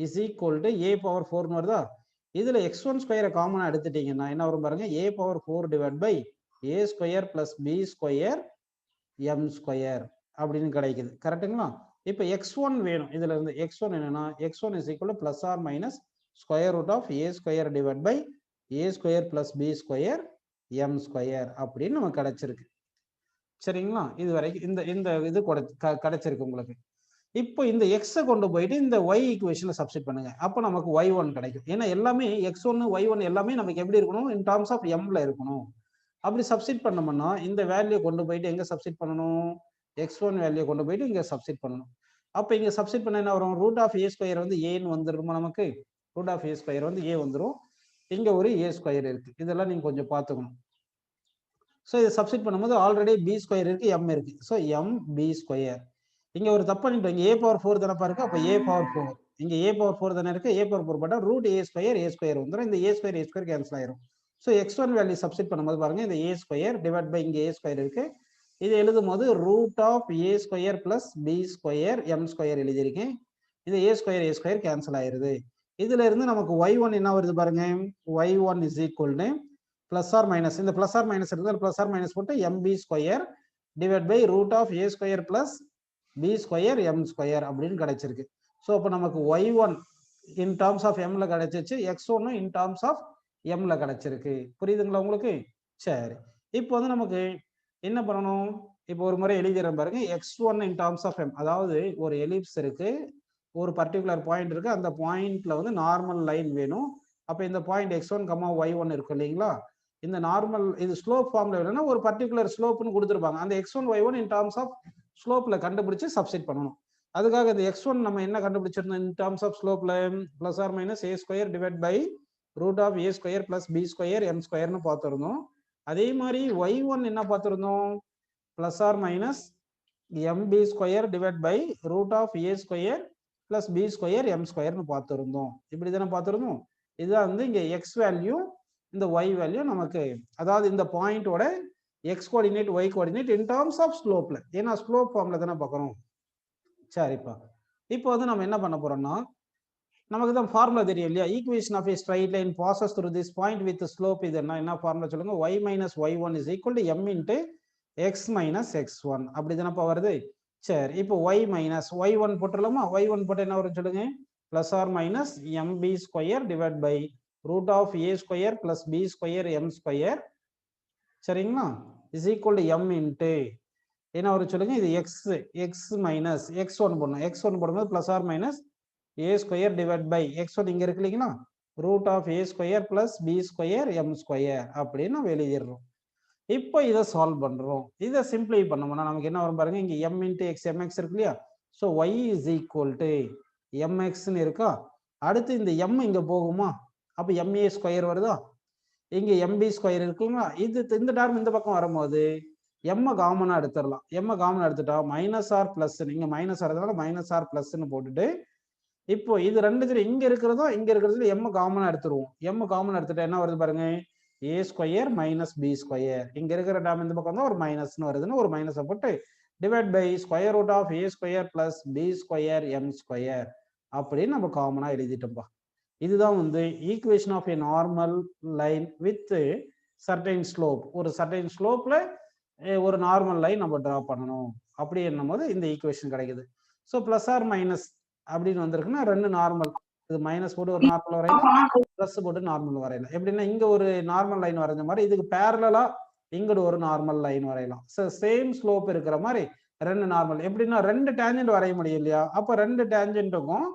is equal to a power 4ன்னு வருதா? இதுல x1 ஸ்கொயரை காமனா எடுத்துட்டீங்கன்னா என்ன வரும் பாருங்க. a power 4 divide by a square plus b square m square அப்படின்னு கிடைக்குது. கரெக்டுங்களா? இப்போ x1 வேணும். இதுல இருந்து x1 என்னன்னா x1 is equal plus or minus square root of a square divide by a square plus b square m square அப்படின்னு நமக்கு கிடைச்சிருக்கு. சரிங்களா? இது வரைக்கும் இந்த இது கிடைச்சிருக்கு உங்களுக்கு. இப்போ இந்த எக்ஸை கொண்டு போயிட்டு இந்த y ஈக்குவேஷன்ல சப்ஸ்டிட் பண்ணுங்க. அப்போ நமக்கு y1 கிடைக்கும். ஏன்னா எல்லாமே x1 y1 எல்லாமே நமக்கு எப்படி இருக்கணும்? இன் டர்ம்ஸ் ஆஃப் mல இருக்கணும். அப்படி சப்ஸ்டிட் பண்ணோம்னா இந்த வேல்யூ கொண்டு போயிட்டு எங்க சப்ஸ்டிட் பண்ணணும்? x1 வேல்யூ கொண்டு போயிட்டு இங்க சப்ஸ்டிட் பண்ணணும். அப்போ இங்க சப்ஸ்டிட் பண்ண என்ன வரும்? ரூட் ஆஃப் a ஸ்கொயர் வந்து ஏன்னு வந்துருமா நமக்கு. ரூட் ஆஃப் ஏ ஸ்கொயர் வந்து ஏ வந்துடும். இங்க ஒரு ஏ ஸ்கொயர் இருக்கு. இதெல்லாம் நீங்க கொஞ்சம் பார்த்துக்கணும். ஸோ இதை சப்ஸ்டிட் பண்ணும்போது ஆல்ரெடி பி ஸ்கொயர் இருக்கு, எம் இருக்கு. So M B square. இங்க ஒரு தப்பு பண்ணிட்டோம். இங்க ஏ பவர் 4 தானப்பா இருக்கு. அப்ப ஏ பவர் 4. இங்க ஏ பவர் 4 தானே இருக்கு. ஏ பவர் 4 போட்டா ரூட் ஏ ஸ்கொயர் வந்துடும். இந்த ஏ ஸ்கொயர் கேன்சல் ஆயிரும். ஸோ x1 வேல்யூ சப்ஸ்டிட் பண்ணும்போது பாருங்க, இந்த ஏ ஸ்கொயர் டிவைட் பை இங்க ஏ ஸ்கொயர் இருக்கு. இது எழுதும் போது root of A square plus B square M square எழுதியிருக்கேன். இந்த ஏ ஸ்கொயர் கேன்சல் ஆயிருது. இதுல இருந்து நமக்கு y1 என்ன வருது பாருங்க, y1 is equal to plus or minus, இந்த பிளஸ் ஆர் மைனஸ் இருந்தால் பிளஸ் ஆர் மைனஸ் போட்டு MB square divide by root of A square plus B square M square அப்படின்னு கிடைச்சிருக்கு. ஸோ அப்போ நமக்கு y1 இன் டர்ம்ஸ் ஆஃப் எம்ல கிடைச்சிச்சு, x1 இன் டர்ம்ஸ் ஆஃப் எம்ல கிடைச்சிருக்கு. புரியுதுங்களா உங்களுக்கு? சரி, இப்போ வந்து நமக்கு என்ன பண்ணணும், இப்போ ஒரு முறை எழுதிடுறேன் பாருங்க. x1 in terms of M, அதாவது ஒரு எலிப்ஸ் இருக்கு, ஒரு பர்டிகுலர் பாயிண்ட் இருக்கு, அந்த பாயிண்ட்ல வந்து நார்மல் லைன் வேணும். அப்ப இந்த பாயிண்ட் x1, y1 இருக்கு இல்லைங்களா, இந்த நார்மல் இது ஸ்லோப் ஃபார்ம்ல வேணும்னா ஒரு பர்டிகுலர் ஸ்லோப்னு கொடுத்துருப்பாங்க. அந்த x1 y1 in terms of ஸ்லோப்ல கண்டுபிடிச்சு சப்ஸ்டிட் பண்ணணும். அதுக்காக இந்த x1 நம்ம என்ன கண்டுபிடிச்சிருந்தோம், இன் டர்ம்ஸ் ஆஃப் ஸ்லோப்ல plus or minus a square divide by root of a square plus b square m ஸ்கொயர்னு பார்த்திருந்தோம். அதே மாதிரி y1 என்ன பார்த்திருந்தோம், plus or minus mb square divide by root of a square plus b square m ஸ்கொயர்னு பார்த்திருந்தோம். இப்படி தானே பார்த்திருந்தோம். இதுதான் வந்து இங்க x வேல்யூ, இந்த y வேல்யூ நமக்கு, அதாவது இந்த பாயிண்டோட x coordinate y coordinate in terms of ஸ்லோப்ல, ஏன்னா ஸ்லோப் ஃபார்ம்ல தானே பார்க்கறோம். சரிப்பா, இப்போ வந்து நம்ம என்ன பண்ண போறோம்னா, நமக்கு தான் ஃபார்முலா தெரியும் இல்லையா, equation of a straight line passes through this point with slope. இது என்ன ஃபார்முலா சொல்லுங்க, y minus y1 is equal to m into x minus x1. அப்படி தானப்பா வருது. சரி, இப்போ y மைனஸ் y1 போட்டுடலாமா, y1 போட்டு என்ன வரும் சொல்லுங்க, plus or minus mb square divide by root of a square plus b square m square, சரிங்களா, is equal to m into என்ன வரும் சொல்லுங்க, இது x மைனஸ் x1 போடணும். x1 போடும்போது plus or minus a square divide by x1 இங்க இருக்கு இல்லைங்களா, root of a square plus b square m square அப்படின்னு நம்ம எழுதிடுறோம். இப்போ இதை சால்வ் பண்றோம். இதை சிம்பிளை பண்ணோம்னா நமக்கு என்ன வரும் பாருங்க, இங்க m இன்ட்டு x mx இருக்கு இல்லையா, so y is equal to mxன்னு இருக்கா. அடுத்து இந்த m இங்க போகுமா, அப்ப ma ஸ்கொயர் வருதா, இங்க mb ஸ்கொயர் இருக்குங்களா. இந்த டேர்ம் இந்த பக்கம் வரும்போது m காமனா எடுத்துடலாம். m காமனா எடுத்துட்டா மைனஸ் ஆர் பிளஸ், நீங்க மைனஸ் வரதுனால மைனஸ் ஆர் பிளஸ்ன்னு போட்டுட்டு, இப்போ இது ரெண்டுத்துல இங்க இருக்கிறதோ இங்க இருக்கிறதுல m காமனா எடுத்துருவோம். m காமனா எடுத்துட்டா என்ன வருது பாருங்க, a square minus b square. இங்க இருக்கிற டேர்ம் இந்த பக்கம் தான் ஒரு மைனஸ்னு வருதுன்னு ஒரு மைனஸை போட்டு divide by square root of a square plus b square m square அப்படின்னு நம்ம காமனா எழுதிட்டோம்பா. இதுதான் வந்து equation of a normal line with certain slope. ஒரு சர்டைன் ஸ்லோப்ல ஒரு நார்மல் லைன் நம்ம டிரா பண்ணணும். அப்படி என்னும் போது இந்த ஈக்குவேஷன் கிடைக்குது. ஸோ பிளஸ் ஆர் மைனஸ் அப்படின்னு வந்திருக்குன்னா ரெண்டு நார்மல், இது மைனஸ் போட்டு ஒரு நார்மல் வரையலாம், பிளஸ் போட்டு நார்மல் வரையலாம். எப்படின்னா இங்க ஒரு நார்மல் லைன் வரைஞ்ச மாதிரி இதுக்கு பேரலா இங்கிட்டு ஒரு நார்மல் லைன் வரையலாம். ஸோ சேம் ஸ்லோப் இருக்கிற மாதிரி ரெண்டு நார்மல், எப்படின்னா ரெண்டு டேஞ்சென்ட் வரைய முடியும் இல்லையா, அப்ப ரெண்டு டேஞ்சென்ட்டுக்கும்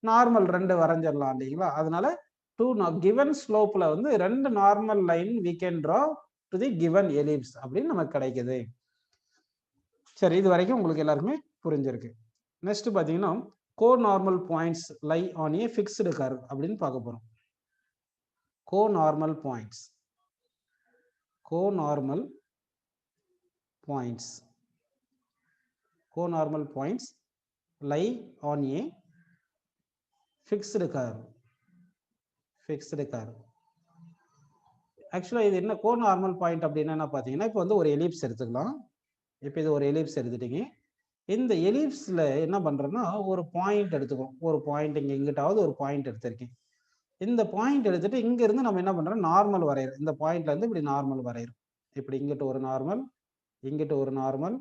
நார்மல் ரெண்டு வரைஞ்சிடலாம் இல்லைங்களா. அதனால டூ கிவன் ஸ்லோப்ல வந்து ரெண்டு normal line we can draw to the given ellipse அப்படின்னு நமக்கு கிடைக்குது. சரி, இது வரைக்கும் உங்களுக்கு எல்லாருக்குமே புரிஞ்சிருக்கு. நெக்ஸ்ட் பாத்தீங்கன்னா conormal points lie on a fixed curve அப்படின்னு பார்க்க போறோம். Conormal points lie on a fixed curve. ஆக்சுவலா இது என்ன கோநார்மல் பாயிண்ட் அப்படின்னா என்ன பாத்தீங்கன்னா, இப்போ வந்து ஒரு எலிப்ஸ் எடுத்துக்கலாம். இப்போ இது ஒரு எலிப்ஸ் எடுத்துட்டீங்க. இந்த எலிப்ஸ்ல என்ன பண்றோம்னா ஒரு பாயிண்ட் எடுத்துக்கோம். ஒரு பாயிண்ட் இங்கிட்டாவது ஒரு பாயிண்ட் எடுத்திருக்கேன். இந்த பாயிண்ட் எடுத்துட்டு இங்க இருந்து நம்ம என்ன பண்றோம், நார்மல் வரையறோம். இந்த பாயிண்ட்ல இருந்து இப்படி நார்மல் வரையறோம். இப்படி இங்கிட்ட ஒரு நார்மல், இங்கிட்ட ஒரு நார்மல்,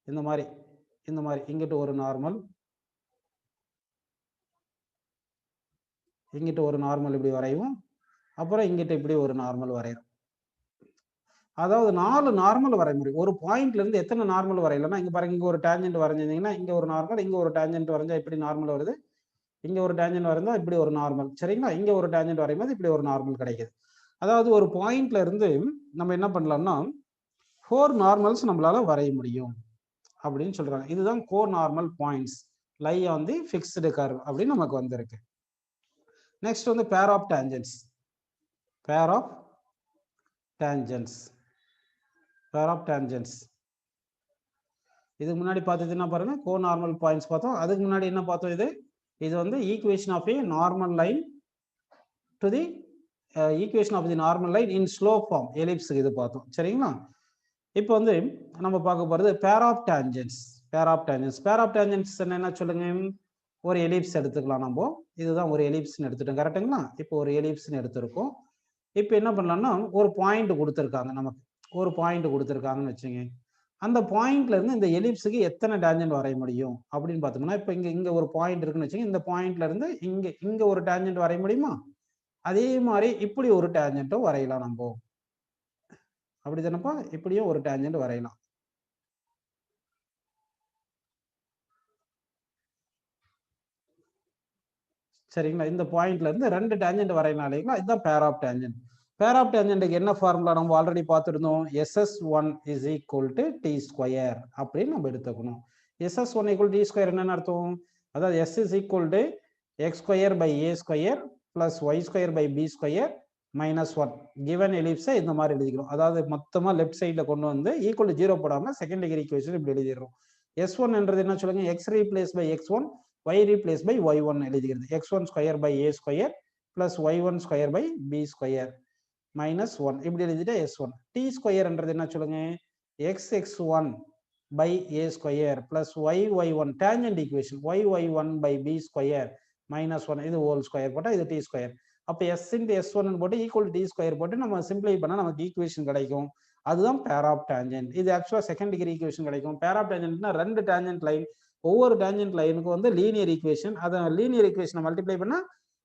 இந்த மாதிரி இங்கிட்ட ஒரு நார்மல், இங்கிட்ட ஒரு நார்மல் இப்படி வரையும். அப்புறம் இங்கிட்ட இப்படி ஒரு நார்மல் வரையறோம். அதாவது 4 நார்மல் வரைய முடியும். ஒரு பாயிண்ட்ல இருந்து எத்தனை நார்மல் வரையலன்னா, இங்க பாருங்க, இங்க ஒரு டேஞ்சென்ட் வரைஞ்சிருந்தீங்கன்னா இங்க ஒரு நார்மல், இங்க ஒரு டேஞ்சென்ட் வரைஞ்சா இப்படி நார்மல் வருது, இங்க ஒரு டேஞ்சென்ட் வரைஞ்சா இப்படி ஒரு நார்மல், சரிங்களா. இங்க ஒரு டேஞ்சென்ட் வரையும் போது இப்படி ஒரு நார்மல் கிடைக்குது. அதாவது ஒரு பாயிண்ட்ல இருந்து நம்ம என்ன பண்ணலாம்னா 4 நார்மல்ஸ் நம்மளால வரைய முடியும் அப்படின்னு சொல்றாங்க. இதுதான் conormal points lie on the fixed curve அப்படின்னு நமக்கு வந்திருக்கு. நெக்ஸ்ட் வந்து pair of tangents. Pair of tangents. Pair of tangents இதுக்கு முன்னாடி பார்த்ததுன்னா பாருங்க கோ நார்மல் பாயிண்ட்ஸ் பார்த்தோம். அதுக்கு முன்னாடி என்ன பார்த்தோம்? இது வந்து equation of a normal line to the equation of the normal line in slope form எலிப்ஸுக்கு இது பார்த்தோம். சரிங்களா? இப்போ வந்து நம்ம பார்க்க போகிறது pair of tangents. Pair of tangents. Pair of tangents என்ன சொல்லுங்க? ஒரு எலிப்ஸ் எடுத்துக்கலாம். நம்ம இதுதான் ஒரு எலிப்ஸ்ன்னு எடுத்துட்டோம். கரெக்டுங்களா? இப்போ ஒரு எலிப்ஸ்ன்னு எடுத்திருக்கோம். இப்போ என்ன பண்ணலாம்னா ஒரு பாயிண்ட் கொடுத்துருக்காங்க. நமக்கு ஒரு பாயிண்ட் கொடுத்துருக்காங்கன்னு வச்சுங்க. அந்த பாயிண்ட்ல இருந்து இந்த எலிப்ஸுக்கு எத்தனை டேஞ்சன்ட் வரைய முடியும் அப்படின்னு பார்த்தோம்னா, இப்போ இங்க ஒரு பாயிண்ட் இருக்குன்னு வச்சுங்க. இந்த பாயிண்ட்ல இருந்து இங்க ஒரு டேஞ்சன்ட் வரைய முடியுமா? அதே மாதிரி இப்படி ஒரு டேஞ்சன்ட்டும் வரையலாம். நம்ம அப்படி தானப்பா? இப்படியும் ஒரு டேஞ்சன்ட் வரையலாம். சரிங்களா? இந்த பாயிண்ட்ல இருந்து ரெண்டு டேஞ்சன்ட் வரையலாம் இல்லைங்களா? இதுதான் pair of tangent. Pair of டேஞ்சன்ட்க்கு என்ன ஃபார்முலா நம்ம ஆல்ரெடி பார்த்துருந்தோம்? SS1 is equal to t square அப்படின்னு நம்ம எடுத்துக்கணும். SS1 equal to t square என்னன்னு அர்த்தம்? அதாவது S is equal to x square by a square plus y square by b square minus 1. given ellipse இந்த மாதிரி எழுதிக்கிறோம். அதாவது மொத்தமா லெஃப்ட் சைட்ல கொண்டு வந்து ஈக்குவல் டு 0 போடாம செகண்ட் டிகிரி ஈக்குவேஷன் இப்படி எழுதிடுறோம். S1 என்றது என்ன சொல்லுங்க? x replace by x1 y replace by y1 எழுதிக்கிறது. x1 square by a square plus y1 square by b square minus 1 இப்படி எழுதிட்டு S1. t square என்றது என்ன சொல்லுங்க? xx1 by a square plus yy1 tangent equation yy1 by b square minus 1 இது whole square போட்டா இது t square. அப்ப s into s1 போட்டு equal to t square போட்டு நம்ம சிம்பிளை பண்ணா நமக்கு ஈக்குவேஷன் கிடைக்கும். அதுதான் பேர் ஆஃப் டேஞ்சன்ட். இது ஆக்சுவலா செகண்ட் டிகிரி ஈக்குவேஷன் கிடைக்கும். பேர் ஆஃப் டேஞ்சன்ட்னா ரெண்டு டேஞ்சன்ட் லைன், ஒவ்வொரு டேஞ்சன்ட் லைனுக்கு வந்து லீனியர் ஈக்குவேஷன். அதை லீனியர் ஈக்குவேஷனை மல்டிப்ளை பண்ணா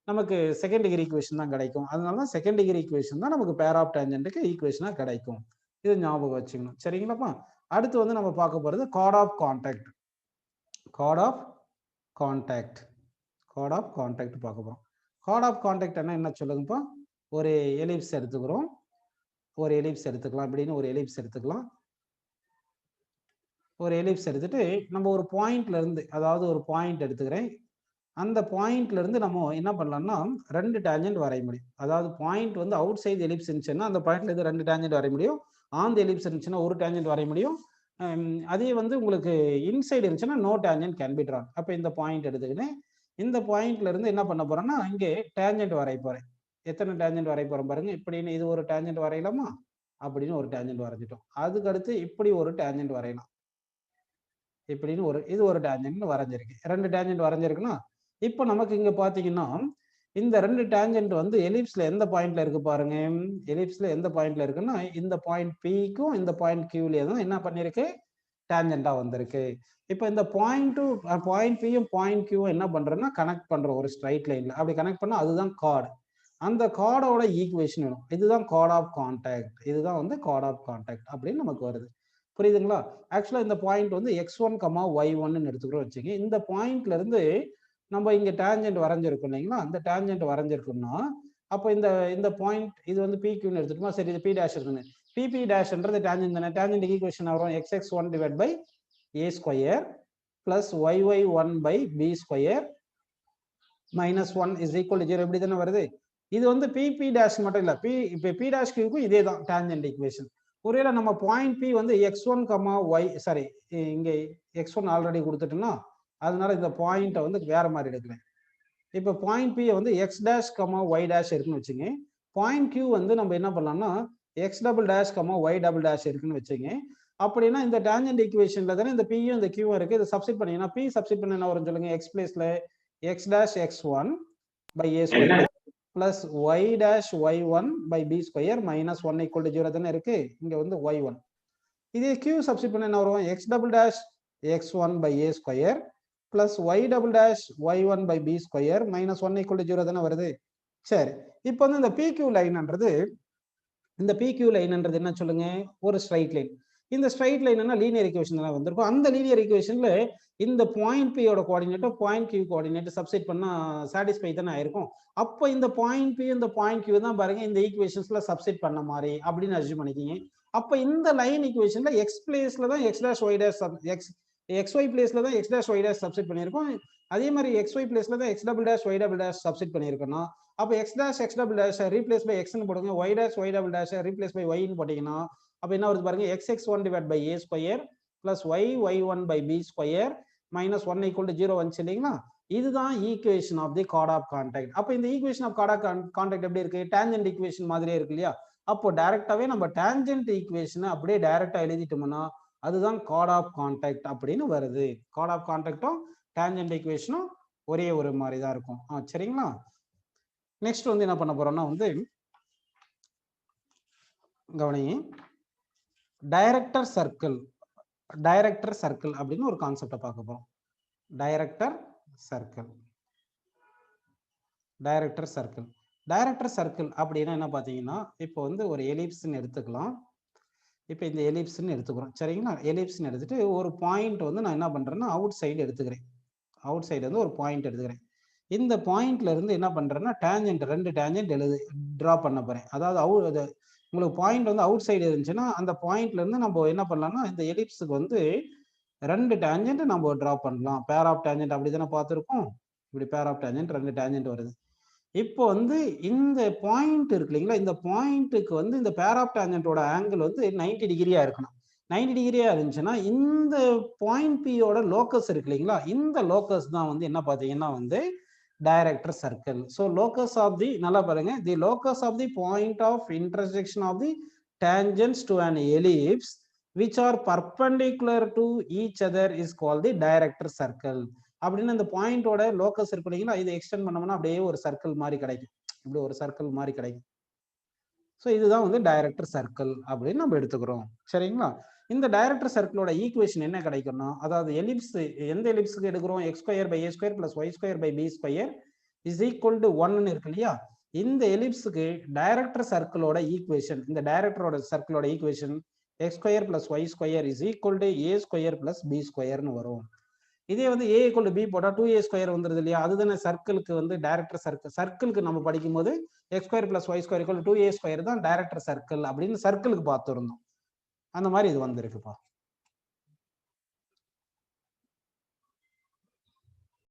நமக்கு செகண்ட் டிகிரி ஈக்குவேஷன் தான் கிடைக்கும். அதனால தான் செகண்ட் டிகிரி ஈக்குவேஷன் தான் நமக்கு பேர் ஆஃப் டேஞ்சன்ட்டுக்கு ஈக்குவேஷனா கிடைக்கும். இது ஞாபகம் வச்சுக்கணும். சரிங்களாப்பா? அடுத்து வந்து நம்ம பார்க்க போறது chord of contact. Chord of contact. Chord of contact பார்க்க போறோம். கார்ட் ஆஃப் கான்டாக்ட் என்ன சொல்லுங்கப்பா? ஒரு எலிப்ஸ் எடுத்துக்கிறோம். ஒரு எலிப்ஸ் எடுத்துக்கலாம். அப்படின்னு ஒரு எலிப்ஸ் எடுத்துக்கலாம். ஒரு எலிப்ஸ் எடுத்துட்டு நம்ம ஒரு பாயிண்ட்ல இருந்து, அதாவது ஒரு பாயிண்ட் எடுத்துக்கிறேன். அந்த பாயிண்ட்ல இருந்து நம்ம என்ன பண்ணலாம்னா ரெண்டு டேஞ்சன்ட் வரைய முடியும். அதாவது பாயிண்ட் வந்து அவுட் சைடு எலிப்ஸ் இருந்துச்சுன்னா அந்த பாயிண்ட்ல இருந்து ரெண்டு டேஞ்சன்ட் வரைய முடியும். ஆன் தி எலிப்ஸ் இருந்துச்சுன்னா ஒரு டேஞ்சன்ட் வரைய முடியும். அதே வந்து உங்களுக்கு இன்சைடு இருந்துச்சுன்னா no tangent can be drawn. அப்போ இந்த பாயிண்ட் எடுத்துக்கினேன். இந்த பாயிண்ட்ல இருந்து என்ன பண்ண போறேன்னா இங்கே டேஞ்சன்ட் வரைய போறேன். எத்தனை டேஞ்சன்ட் வரைய போறேன் பாருங்க. இப்படின்னு இது ஒரு டேஞ்சன்ட் வரையலாமா? அப்படின்னு ஒரு டேஞ்சன்ட் வரைஞ்சிட்டோம். அதுக்கு அடுத்து இப்படி ஒரு டேஞ்சன்ட் வரையலாம். இப்படின்னு இது ஒரு டேஞ்சன்ட் வரைஞ்சிருக்கு. ரெண்டு டேஞ்சன்ட் வரைஞ்சிருக்குன்னா இப்போ நமக்கு இங்க பாத்தீங்கன்னா இந்த ரெண்டு டேஞ்சன்ட் வந்து எலிப்ஸ்ல எந்த பாயிண்ட்ல இருக்கு பாருங்க. எலிப்ஸ்ல எந்த பாயிண்ட்ல இருக்குன்னா இந்த பாயிண்ட் Pக்கும் இந்த பாயிண்ட் Qலயே தான் என்ன பண்ணிருக்கு? டேஞ்சன்டா வந்திருக்கு. இப்போ இந்த பாயிண்ட் Pயும் பாயிண்ட் Qவும் என்ன பண்றோம்னா கனெக்ட் பண்றோம் ஒரு ஸ்ட்ரைட் லைன்ல. அப்படி கனெக்ட் பண்ணா அதுதான் கார்டு. அந்த கார்டோட ஈக்குவேஷன் வேணும். இதுதான் கார்ட் ஆஃப் கான்டாக்ட். இதுதான் வந்து கார்ட் ஆஃப் கான்டாக்ட் அப்படின்னு நமக்கு வருது. புரியுதுங்களா? ஆக்சுவலா இந்த பாயிண்ட் வந்து x1, y1 எடுத்துக்கிறோம் வச்சுங்க. இந்த பாயிண்ட்ல இருந்து நம்ம இங்க டேஞ்சன்ட் வரைஞ்சிருக்கோம் இல்லைங்களா? அந்த டேஞ்சன்ட் வரைஞ்சிருக்கோம்னா அப்போ இந்த பாயிண்ட் இது வந்து PQன்னு எடுத்துட்டோமா? சரி, இது P டேஷ் இருக்குன்னு. PP டேஷ்ன்றது டேஞ்சன்ட் தானே. டேஞ்சன்ட் ஈக்குவேஷன் வரும் xx1 divide by a square plus yy1 by b square minus 1 is equal to 0. இப்படி தானே வருது. இது வந்து PP டேஷ் மட்டும் இல்லை, இப்போ P டேஷ் Qக்கும் இதே தான் டேஞ்சன்ட் ஈக்குவேஷன். ஒருவேளை நம்ம பாயிண்ட் P வந்து x1, y சாரி இங்கே x1 ஆல்ரெடி கொடுத்துட்டோம்னா அதனால இந்த பாயிண்ட்டை வந்து வேற மாதிரி எடுக்கிறேன். இப்போ பாயிண்ட் P வந்து x டேஷ், y டேஷ் இருக்குன்னு வச்சுங்க. பாயிண்ட் Q வந்து நம்ம என்ன பண்ணலாம்னா x double dash, y double dash இருக்குன்னு வச்சுங்க. அப்படின்னா இந்த டேஞ்சன்ட் ஈக்குவேஷன்ல தானே இந்த Pயும் இந்த Qவும் இருக்கு. இதை சப்ஸ்டிட் பண்ணீங்கன்னா P சப்ஸ்டிட் பண்ண என்ன வரும் சொல்லுங்க? x பிளேஸ்ல x dash x1 by a square plus y dash y1 by b square minus 1 equal to 0 தானே இருக்கு. இங்க வந்து y1. இதே Q சப்ஸ்டிட் பண்ண என்ன வரும்? x double dash x1 by a square plus y double dash y1 by b square minus 1 equal to 0 தானே வருது. சரி, இப்போ வந்து இந்த PQ லைன்ன்றது என்ன சொல்லுங்க? ஒரு ஸ்ட்ரைட் லைன். இந்த ஸ்ட்ரைட் லைன் என்ன லீனியர் ஈக்குவேஷன் தான் வந்திருக்கும். அந்த லீனியர் ஈக்குவேஷன்ல இந்த பாயிண்ட் P யோட கோஆர்டினேட்டும் பாயிண்ட் Q கோஆர்டினேட் சப்ஸ்டிட் பண்ணா சாட்டிஸ்ஃபை தானே ஆயிருக்கும். அப்போ இந்த பாயிண்ட் P இந்த பாயிண்ட் Q தான் பாருங்க இந்த ஈக்குவேஷன்ஸ்ல சப்ஸ்டிட் பண்ண மாதிரி அப்படின்னு அஸ்யூம் பண்ணிக்கிங்க. அப்போ இந்த லைன் ஈக்குவேஷன்ல x பிளேஸ்ல தான் x dash y dash x xy பிளேஸ்ல தான் x dash y dash substitute பண்ணியிருக்கோம். அதே மாதிரி xy பிளேஸ்ல தான் x double dash y double dash substitute பண்ணியிருக்கோம்னா அப்ப x dash x double dash replace by x ன்னு போடுங்க, y dash y double dash replace by y ன்னு போட்டீங்கன்னா அப்ப என்ன வருது பாருங்க, xx1 divided by a square plus y1 by b square minus 1 equal to 0 வந்துச்சு இல்லைங்களா? இதுதான் equation of the chord of contact. அப்ப இந்த equation of chord of contact எப்படி இருக்கு? டான்ஜென்ட் ஈக்குவேஷன் மாதிரியே இருக்கு இல்லையா? அப்போ டைரக்டாவே நம்ம டான்ஜென்ட் ஈக்குவேஷனை அப்படியே டைரக்டா எழுதிட்டோம்னா அதுதான் கார்ட் ஆஃப் கான்டாக்ட் அப்படின்னு வருது. கார்ட் ஆஃப் கான்டாக்டும் டான்ஜென்ட் ஈக்குவேஷனும் ஒரே ஒரு மாதிரி தான் இருக்கும். சரிங்களா? நெக்ஸ்ட் வந்து என்ன பண்ண போறோம்னா வந்து கவனிங்க, டைரக்டர் சர்க்கிள். டைரக்டர் சர்க்கிள் அப்படின்னு ஒரு கான்செப்டை பார்க்க போறோம். Director circle. Director circle. Director circle அப்படின்னா என்ன பார்த்தீங்கன்னா, இப்போ வந்து ஒரு எலிப்ஸ்ன்னு எடுத்துக்கலாம். இப்போ இந்த எலிப்ஸ்ன்னு எடுத்துக்கிறோம் சரிங்களா? எலிப்ஸ்ன்னு எடுத்துட்டு ஒரு பாயிண்ட் வந்து நான் என்ன பண்றேன்னா அவுட் சைடு எடுத்துக்கிறேன். அவுட் சைடு வந்து ஒரு பாயிண்ட் எடுத்துக்கிறேன். இந்த பாயிண்ட்ல இருந்து என்ன பண்றேன்னா டேஞ்சென்ட், 2 டேஞ்சென்ட் டிரா பண்ண போறேன். அதாவது உங்களுக்கு பாயிண்ட் வந்து அவுட் சைடு இருந்துச்சுன்னா அந்த பாயிண்ட்ல இருந்து நம்ம என்ன பண்ணலாம்னா இந்த எலிப்ஸுக்கு வந்து 2 டேஞ்சென்ட் நம்ம டிரா பண்ணலாம். பேர் ஆஃப் டேஞ்சென்ட் அப்படி தானே பார்த்துருக்கோம். இப்படி பேர் ஆஃப் டேஞ்சென்ட் 2 டேஞ்சென்ட் வருது. இப்போ வந்து இந்த பாயிண்ட் இருக்கு இல்லைங்களா, இந்த பாயிண்ட்டுக்கு வந்து இந்த பேர் ஆஃப் டேஞ்சென்ட்டோட ஆங்கிள் வந்து 90 டிகிரியா இருக்கணும். 90 டிகிரியா இருந்துச்சுன்னா இந்த பாயிண்ட் பியோட லோக்கஸ் இருக்கு இல்லைங்களா, இந்த லோக்கஸ் தான் வந்து என்ன பார்த்தீங்கன்னா வந்து director circle. So locus of the, நல்லா பாருங்க, the locus of the point of intersection of the tangents to an ellipse which are perpendicular to each other is called the director circle. அப்படின்னு அந்த பாயிண்டோட லோக்கஸ் இருக்கு இல்லைங்களா, இதை எக்ஸ்டெண்ட் பண்ணோம்னா அப்படியே ஒரு சர்க்கிள் மாதிரி கிடைக்கும். இப்படி ஒரு சர்க்கிள் மாதிரி கிடைக்கும். ஸோ இதுதான் வந்து டைரக்டர் சர்க்கிள் அப்படின்னு நம்ம எடுத்துக்கிறோம் சரிங்களா? இந்த டைரக்டர் சர்க்கிளோட ஈக்குவேஷன் என்ன கிடைக்கும்னா, அதாவது எலிப்ஸ், எந்த எலிப்ஸுக்கு எடுக்கிறோம், x square by a square plus y square by b square is equal to 1 இருக்கு இல்லையா? இந்த எலிப்ஸுக்கு டைரக்டர் சர்க்கிளோட ஈக்குவேஷன், இந்த டைரக்டரோட சர்க்கிளோட equation x square plus y square is equal to a square plus b ஸ்கொயர்னு வரும். இதே வந்து a ஈக்குவல் டு b போட்டா 2a ஸ்கொயர் வந்துருது இல்லையா? அதுதானே சர்க்கிளுக்கு வந்து டைரக்டர் சர்க்கிள். சர்க்கிளுக்கு நம்ம படிக்கும்போது x square plus y square equal to 2a square தான் டைரக்டர் சர்க்கிள் அப்படின்னு சர்க்கிளுக்கு பார்த்துருந்தோம். அந்த மாதிரி இது வந்திருக்குப்பா.